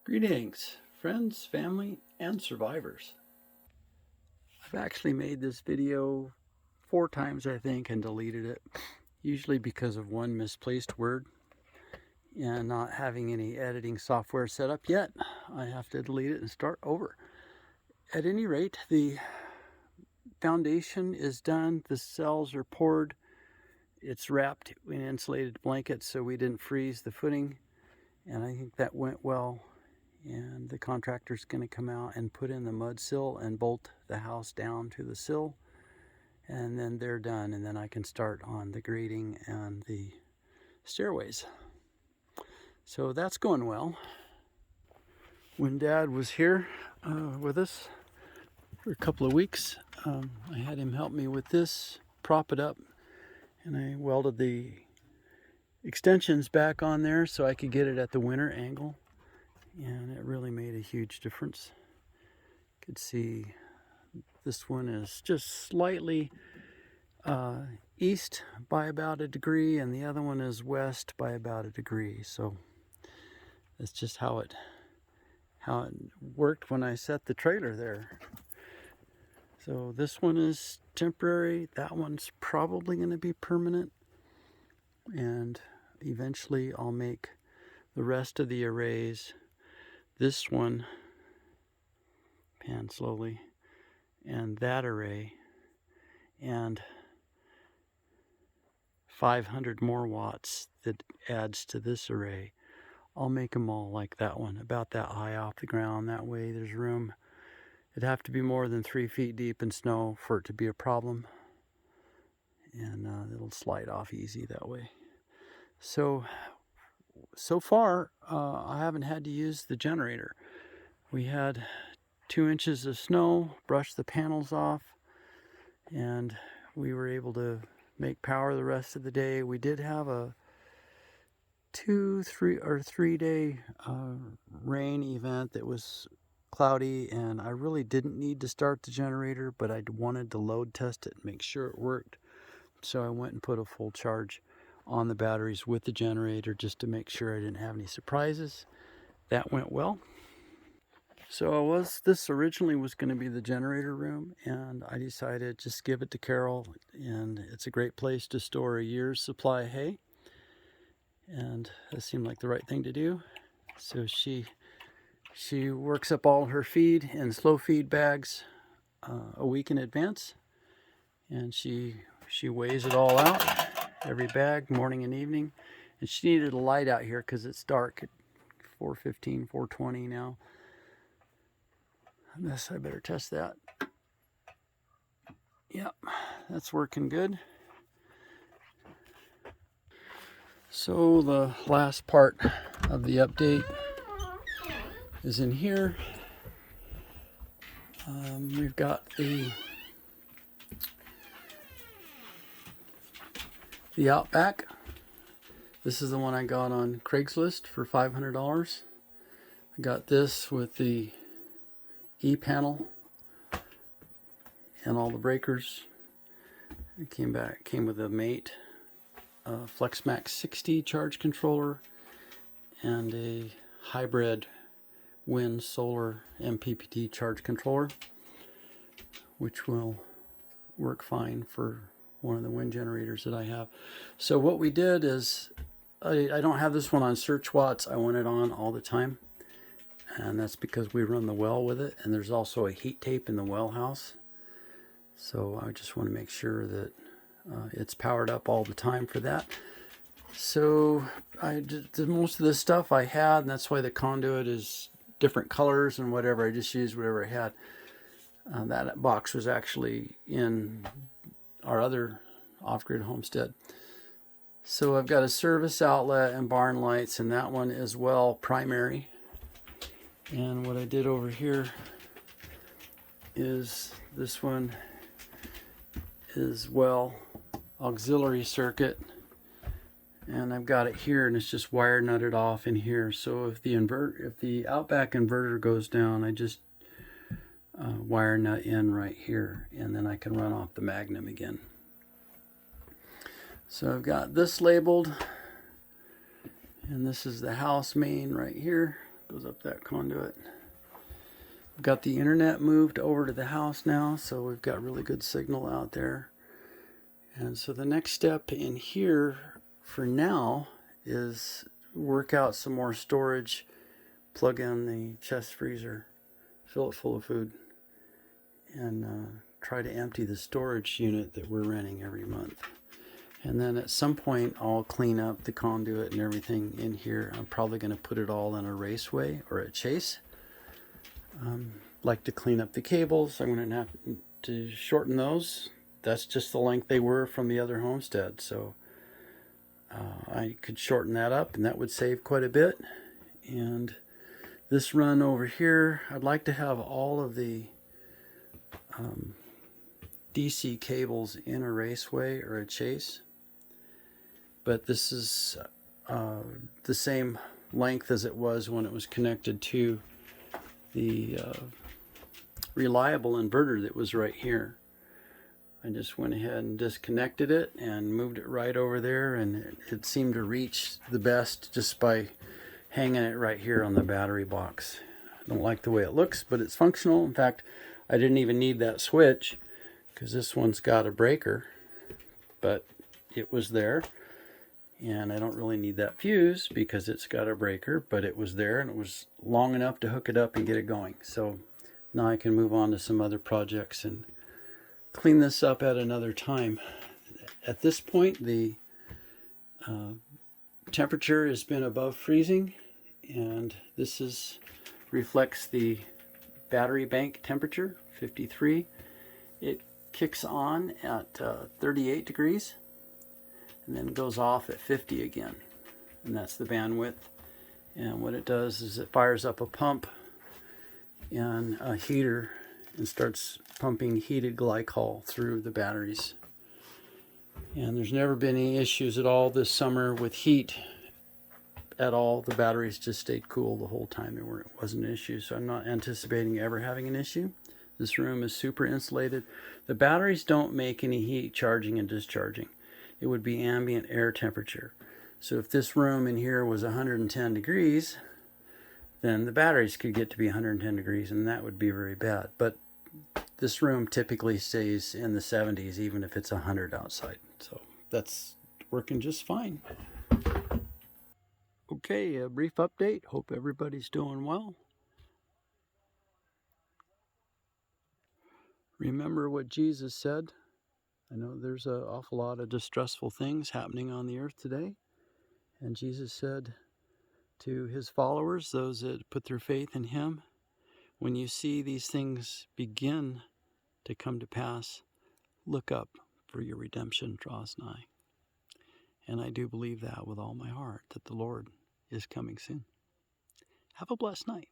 Greetings, friends, family, and survivors. I've actually made this video 4 times, I think, and deleted it, usually because of one misplaced word and not having any editing software set up yet. I have to delete it and start over. At any rate, the foundation is done, the cells are poured, it's wrapped in insulated blankets so we didn't freeze the footing, and I think that went well. And the contractor's going to come out and put in the mud sill and bolt the house down to the sill, and then they're done, and then I can start on the grading and the stairways. So that's going well. When Dad was here with us for a couple of weeks, I had him help me with this, prop it up, and I welded the extensions back on there so I could get it at the winter angle. And it really made a huge difference. You could see this one is just slightly east by about a degree, and the other one is west by about a degree. So that's just how it worked when I set the trailer there. So this one is temporary. That one's probably going to be permanent, and eventually I'll make the rest of the arrays. This one, pan slowly, and that array, and 500 more watts that adds to this array. I'll make them all like that one, about that high off the ground. That way there's room. It'd have to be more than 3 feet deep in snow for it to be a problem, and it'll slide off easy that way. So far, I haven't had to use the generator. We had 2 inches of snow, brushed the panels off, and we were able to make power the rest of the day. We did have a 3 day rain event that was cloudy, and I really didn't need to start the generator, but I wanted to load test it and make sure it worked. So I went and put a full charge on the batteries with the generator just to make sure I didn't have any surprises. That went well. So this originally was going to be the generator room, and I decided just give it to Carol, and it's a great place to store a year's supply of hay, and that seemed like the right thing to do. So she works up all her feed in slow feed bags a week in advance, and she weighs it all out, every bag, morning and evening. And she needed a light out here because it's dark at 4:15, 4:20 now. I better test that. Yep, that's working good. So the last part of the update is in here. We've got the Outback. This is the one I got on Craigslist for $500. I got this with the E-panel and all the breakers. It came with a mate, FlexMax 60 charge controller, and a hybrid wind solar MPPT charge controller, which will work fine for one of the wind generators that I have. So what we did is, I don't have this one on search watts. I want it on all the time, and that's because we run the well with it, and there's also a heat tape in the well house. So I just want to make sure that it's powered up all the time for that. So I did most of this stuff I had, and that's why the conduit is different colors and whatever. I just used whatever I had. That box was actually in our other off-grid homestead. So I've got a service outlet and barn lights, and that one is well primary. And what I did over here is this one is well auxiliary circuit, and I've got it here, and it's just wire nutted off in here. So if the Outback inverter goes down, I just wire nut in right here, and then I can run off the Magnum again. So I've got this labeled, and this is the house main right here. Goes up that conduit. We've got the internet moved over to the house now, so we've got really good signal out there. And so the next step in here for now is work out some more storage, plug in the chest freezer, fill it full of food, and try to empty the storage unit that we're renting every month. And then at some point I'll clean up the conduit and everything in here. I'm probably going to put it all in a raceway or a chase. Like to clean up the cables. I'm going to have to shorten those. That's just the length they were from the other homestead. So I could shorten that up and that would save quite a bit. And this run over here, I'd like to have all of the DC cables in a raceway or a chase. But this is the same length as it was when it was connected to the reliable inverter that was right here. I just went ahead and disconnected it and moved it right over there, and it seemed to reach the best just by hanging it right here on the battery box. I don't like the way it looks, but it's functional. In fact, I didn't even need that switch because this one's got a breaker, but it was there. And I don't really need that fuse because it's got a breaker, but it was there and it was long enough to hook it up and get it going. So now I can move on to some other projects and clean this up at another time. At this point, the temperature has been above freezing, and this reflects the battery bank temperature, 53. It kicks on at 38 degrees. And then goes off at 50 again, and that's the bandwidth. And what it does is it fires up a pump and a heater and starts pumping heated glycol through the batteries. And there's never been any issues at all this summer with heat at all. The batteries just stayed cool the whole time. It wasn't an issue, so I'm not anticipating ever having an issue. This room is super insulated. The batteries don't make any heat charging and discharging. It would be ambient air temperature. So if this room in here was 110 degrees, then the batteries could get to be 110 degrees, and that would be very bad. But this room typically stays in the 70s, even if it's 100 outside. So that's working just fine. Okay, a brief update. Hope everybody's doing well. Remember what Jesus said. I know there's an awful lot of distressful things happening on the earth today. And Jesus said to his followers, those that put their faith in him, when you see these things begin to come to pass, look up, for your redemption draws nigh. And I do believe that with all my heart, that the Lord is coming soon. Have a blessed night.